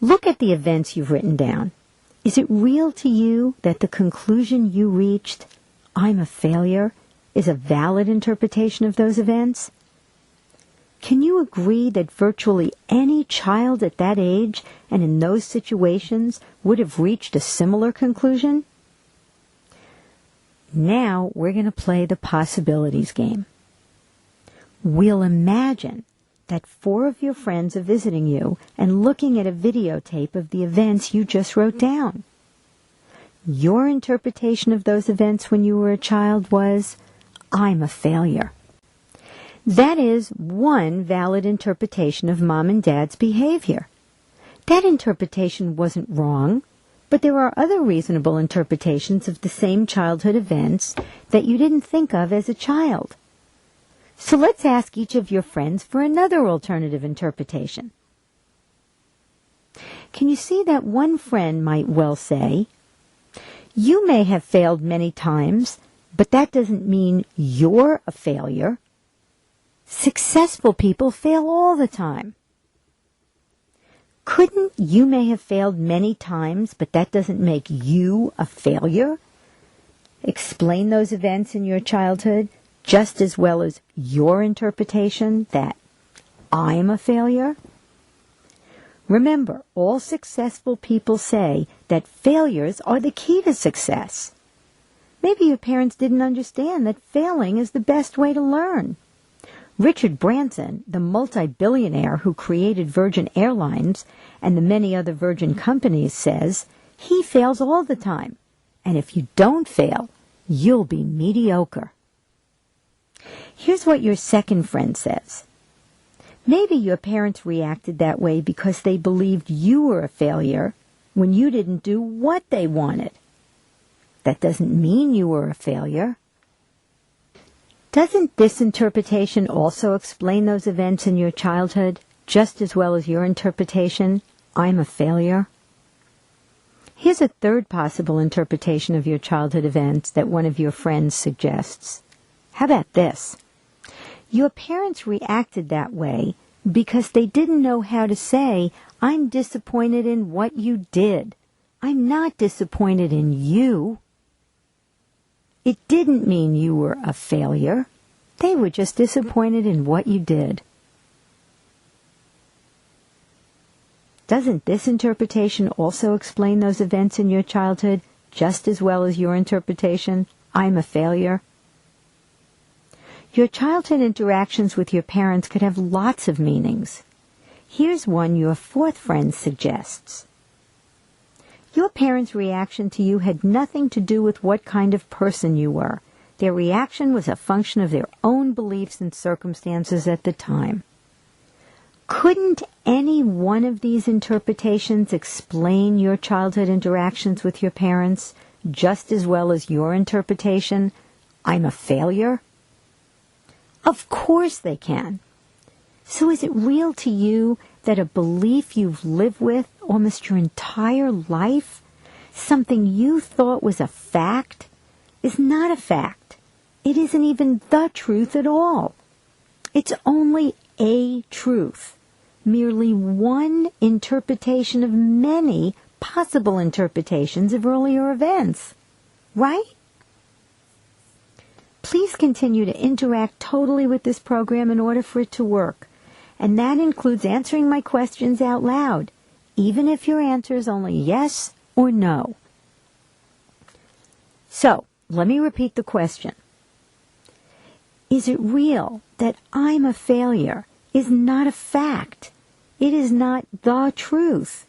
Look at the events you've written down. Is it real to you that the conclusion you reached, I'm a failure, is a valid interpretation of those events? Can you agree that virtually any child at that age and in those situations would have reached a similar conclusion? Now we're going to play the possibilities game. We'll imagine that 4 of your friends are visiting you and looking at a videotape of the events you just wrote down. Your interpretation of those events when you were a child was, I'm a failure. That is one valid interpretation of Mom and Dad's behavior. That interpretation wasn't wrong, but there are other reasonable interpretations of the same childhood events that you didn't think of as a child. So let's ask each of your friends for another alternative interpretation. Can you see that one friend might well say, you may have failed many times, but that doesn't mean you're a failure. Successful people fail all the time. Couldn't you may have failed many times, but that doesn't make you a failure? Explain those events in your childhood just as well as your interpretation that I'm a failure? Remember, all successful people say that failures are the key to success. Maybe your parents didn't understand that failing is the best way to learn. Richard Branson, the multi-billionaire who created Virgin Airlines and the many other Virgin companies, says he fails all the time. And if you don't fail, you'll be mediocre. Here's what your second friend says. Maybe your parents reacted that way because they believed you were a failure when you didn't do what they wanted. That doesn't mean you were a failure. Doesn't this interpretation also explain those events in your childhood just as well as your interpretation, I'm a failure? Here's a third possible interpretation of your childhood events that one of your friends suggests. How about this? Your parents reacted that way because they didn't know how to say, I'm disappointed in what you did. I'm not disappointed in you. It didn't mean you were a failure. They were just disappointed in what you did. Doesn't this interpretation also explain those events in your childhood just as well as your interpretation, I'm a failure? Your childhood interactions with your parents could have lots of meanings. Here's one your fourth friend suggests. Your parents' reaction to you had nothing to do with what kind of person you were. Their reaction was a function of their own beliefs and circumstances at the time. Couldn't any one of these interpretations explain your childhood interactions with your parents just as well as your interpretation, I'm a failure? Of course they can. So is it real to you that a belief you've lived with almost your entire life, something you thought was a fact, is not a fact? It isn't even the truth at all. It's only a truth, merely one interpretation of many possible interpretations of earlier events. Right? Please continue to interact totally with this program in order for it to work. And that includes answering my questions out loud, even if your answer is only yes or no. So, let me repeat the question. Is it real that I'm a failure is not a fact? It is not the truth,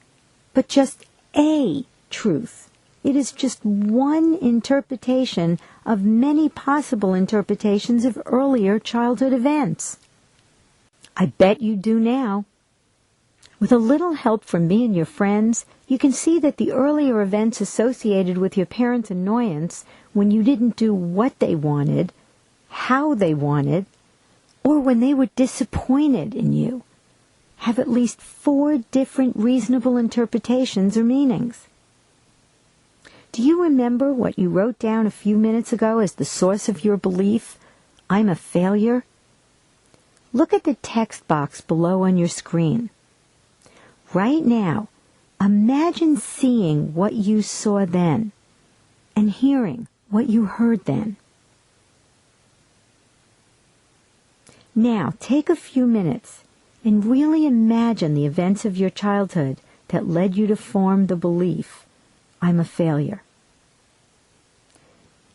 but just a truth. It is just one interpretation of many possible interpretations of earlier childhood events. I bet you do now. With a little help from me and your friends, you can see that the earlier events associated with your parents' annoyance when you didn't do what they wanted, how they wanted, or when they were disappointed in you, have at least 4 different reasonable interpretations or meanings. Do you remember what you wrote down a few minutes ago as the source of your belief, I'm a failure? Look at the text box below on your screen. Right now, Imagine seeing what you saw then and hearing what you heard then. Now, take a few minutes and really imagine the events of your childhood that led you to form the belief, I'm a failure.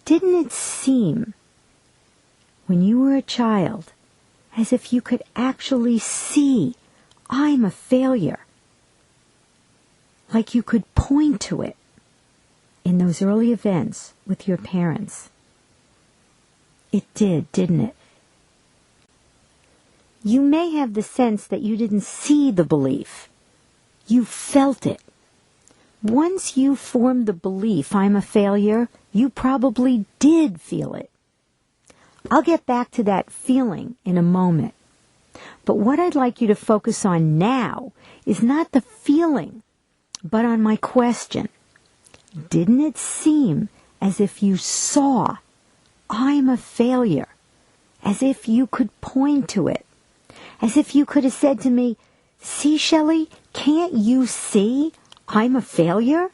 Didn't it seem, when you were a child, as if you could actually see, I'm a failure? Like you could point to it in those early events with your parents. It did, didn't it? You may have the sense that you didn't see the belief. You felt it. Once you formed the belief, I'm a failure, you probably did feel it. I'll get back to that feeling in a moment. But what I'd like you to focus on now is not the feeling, but on my question. Didn't it seem as if you saw, I'm a failure, as if you could point to it, as if you could have said to me, see, Shelley, can't you see I'm a failure?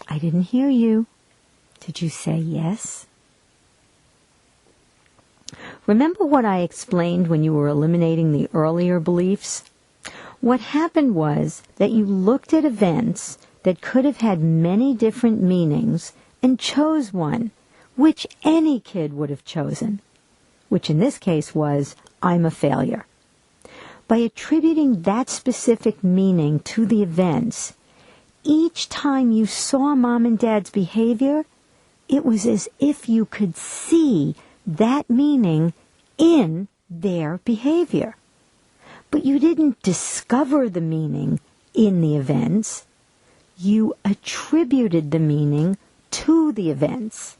I didn't hear you. Did you say yes? Remember what I explained when you were eliminating the earlier beliefs? What happened was that you looked at events that could have had many different meanings and chose one, which any kid would have chosen, which in this case was, I'm a failure. By attributing that specific meaning to the events, each time you saw Mom and Dad's behavior, it was as if you could see that meaning in their behavior. But you didn't discover the meaning in the events. You attributed the meaning to the events.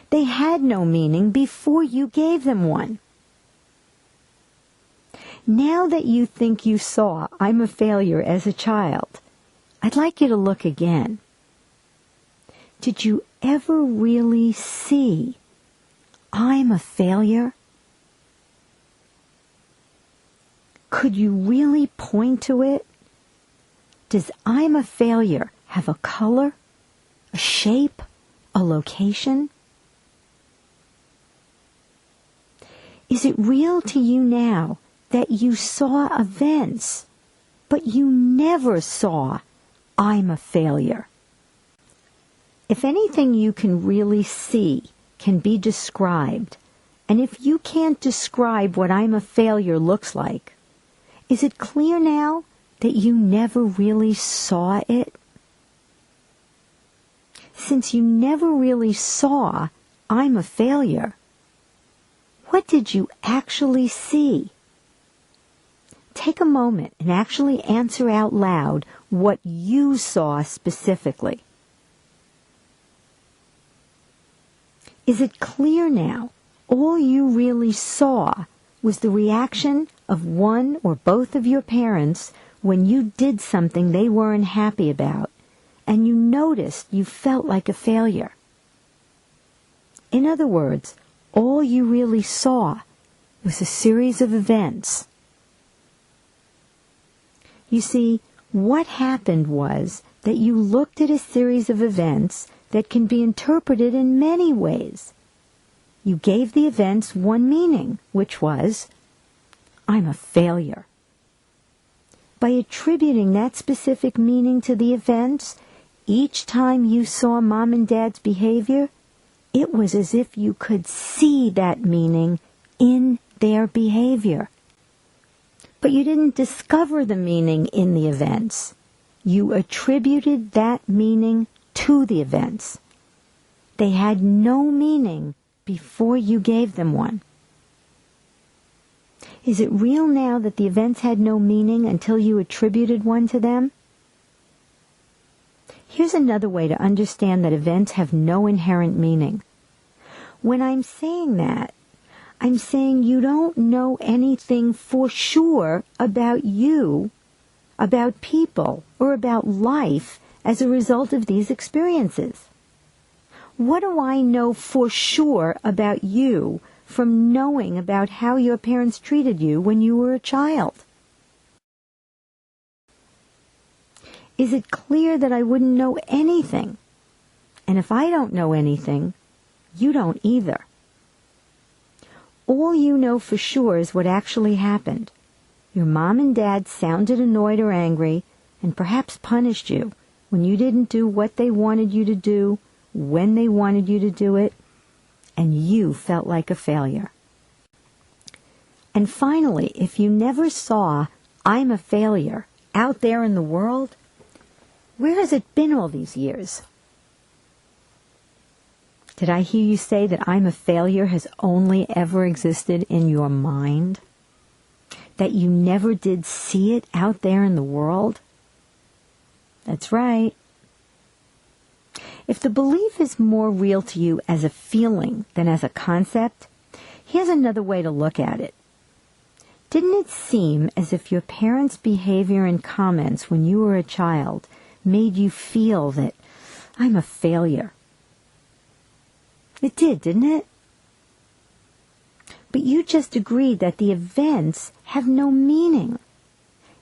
They had no meaning before you gave them one. Now that you think you saw I'm a failure as a child, I'd like you to look again. Did you ever really see I'm a failure? Could you really point to it? Does I'm a failure have a color, a shape, a location? Is it real to you now that you saw events, but you never saw I'm a failure? If anything you can really see can be described, and if you can't describe what I'm a failure looks like, is it clear now that you never really saw it? Since you never really saw I'm a failure, what did you actually see? Take a moment and actually answer out loud what you saw specifically. Is it clear now all you really saw was the reaction of one or both of your parents when you did something they weren't happy about, and you noticed you felt like a failure? In other words, all you really saw was a series of events. You see, what happened was that you looked at a series of events that can be interpreted in many ways. You gave the events one meaning, which was, I'm a failure. By attributing that specific meaning to the events, each time you saw Mom and Dad's behavior, it was as if you could see that meaning in their behavior. But you didn't discover the meaning in the events. You attributed that meaning to the events. They had no meaning before you gave them one. Is it real now that the events had no meaning until you attributed one to them? Here's another way to understand that events have no inherent meaning. When I'm saying that, I'm saying you don't know anything for sure about you, about people, or about life as a result of these experiences. What do I know for sure about you from knowing about how your parents treated you when you were a child? Is it clear that I wouldn't know anything? And if I don't know anything, you don't either. All you know for sure is what actually happened. Your mom and dad sounded annoyed or angry and perhaps punished you when you didn't do what they wanted you to do, when they wanted you to do it, and you felt like a failure. And finally, if you never saw "I'm a failure" out there in the world, where has it been all these years? Did I hear you say that "I'm a failure" has only ever existed in your mind? That you never did see it out there in the world? That's right. If the belief is more real to you as a feeling than as a concept, here's another way to look at it. Didn't it seem as if your parents' behavior and comments when you were a child made you feel that "I'm a failure"? It did, didn't it? But you just agreed that the events have no meaning.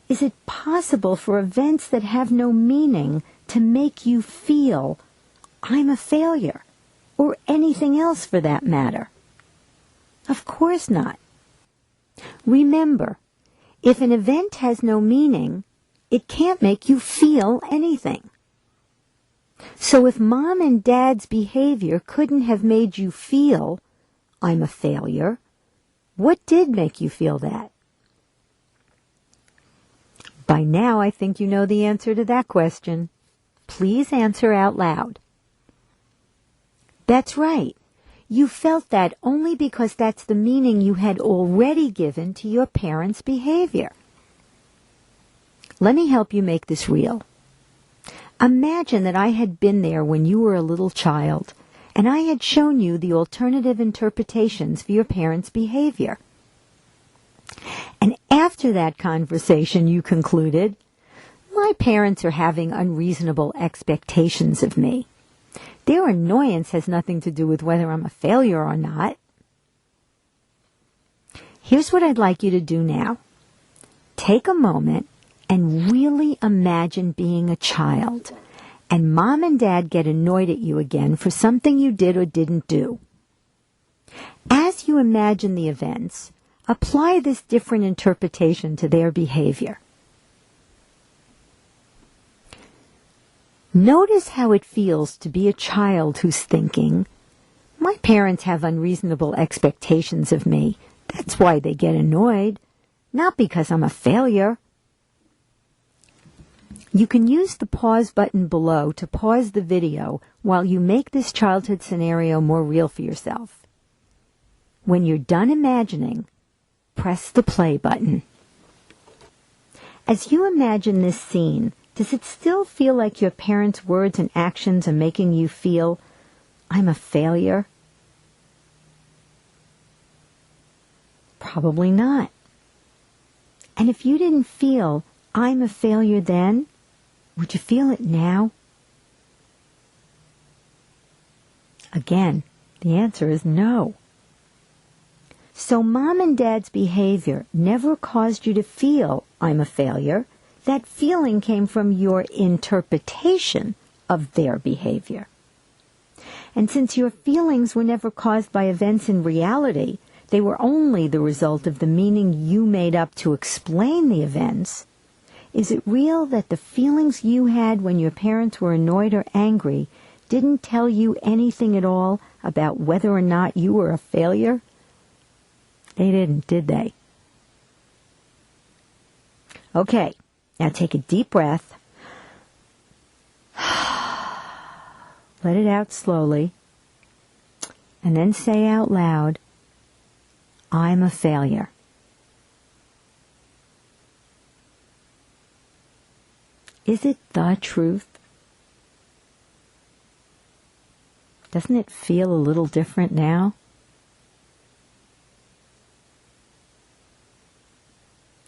Is it possible for events that have no meaning to make you feel "I'm a failure," or anything else for that matter? Of course not. Remember, if an event has no meaning, it can't make you feel anything. So if mom and dad's behavior couldn't have made you feel "I'm a failure," what did make you feel that? By now, I think you know the answer to that question. Please answer out loud. That's right. You felt that only because that's the meaning you had already given to your parents' behavior. Let me help you make this real. Imagine that I had been there when you were a little child, and I had shown you the alternative interpretations for your parents' behavior. And after that conversation, you concluded, "My parents are having unreasonable expectations of me. Their annoyance has nothing to do with whether I'm a failure or not." Here's what I'd like you to do now. Take a moment and really imagine being a child, and mom and dad get annoyed at you again for something you did or didn't do. As you imagine the events, apply this different interpretation to their behavior. Notice how it feels to be a child who's thinking, "My parents have unreasonable expectations of me. That's why they get annoyed, not because I'm a failure." You can use the pause button below to pause the video while you make this childhood scenario more real for yourself. When you're done imagining, press the play button. As you imagine this scene, does it still feel like your parents' words and actions are making you feel, "I'm a failure"? Probably not. And if you didn't feel "I'm a failure" then, would you feel it now? Again, the answer is no. So mom and dad's behavior never caused you to feel "I'm a failure." That feeling came from your interpretation of their behavior. And since your feelings were never caused by events in reality, they were only the result of the meaning you made up to explain the events, is it real that the feelings you had when your parents were annoyed or angry didn't tell you anything at all about whether or not you were a failure? They didn't, did they? Okay, now take a deep breath. Let it out slowly. And then say out loud, "I'm a failure." Is it the truth? Doesn't it feel a little different now?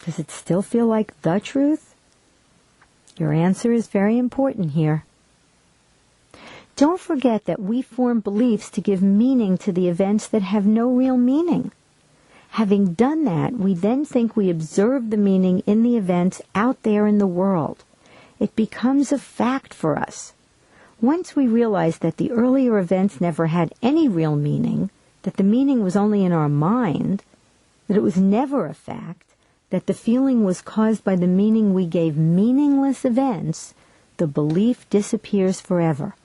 Does it still feel like the truth? Your answer is very important here. Don't forget that we form beliefs to give meaning to the events that have no real meaning. Having done that, we then think we observe the meaning in the events out there in the world. It becomes a fact for us. Once we realize that the earlier events never had any real meaning, that the meaning was only in our mind, that it was never a fact, that the feeling was caused by the meaning we gave meaningless events, the belief disappears forever.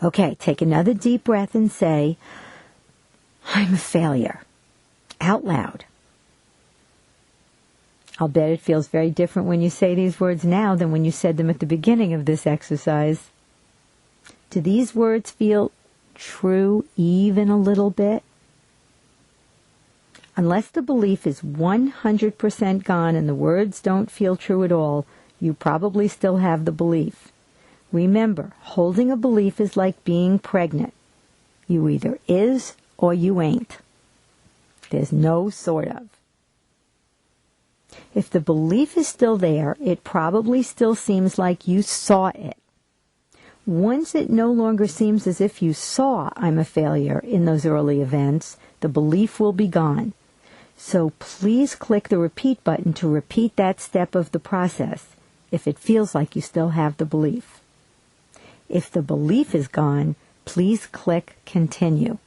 Okay, take another deep breath and say, I'm a failure, out loud. I'll bet it feels very different when you say these words now than when you said them at the beginning of this exercise. Do these words feel true even a little bit? Unless the belief is 100% gone and the words don't feel true at all, you probably still have the belief. Remember, holding a belief is like being pregnant. You either is or you ain't. There's no sort of. If the belief is still there, it probably still seems like you saw it. Once it no longer seems as if you saw I'm a failure in those early events, the belief will be gone. So please click the repeat button to repeat that step of the process if it feels like you still have the belief. If the belief is gone, please click continue.